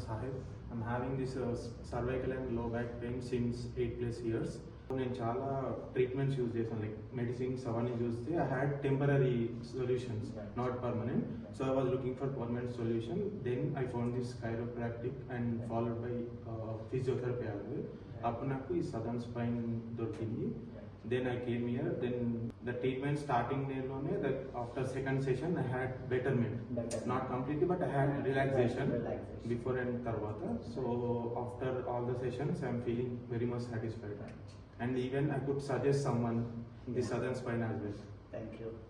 Sahib. I'm having this cervical and low back pain since 8+ years. నేను చాలా treatments use చేశాను, like medicines అవన్నీ చూస్తే I had temporary solutions, not permanent. So I was looking for permanent solution. Then I found this chiropractic and followed by physiotherapy. అప్పుడు నాకు ఈ southern spine దొరికింది. Then I came here. Then the treatment starting nearlone, that after second session I had betterment. Not completely, but I had relaxation before and tarvata. So after all the sessions, I am feeling very much satisfied. And even I could suggest someone the southern spine as well. Thank you.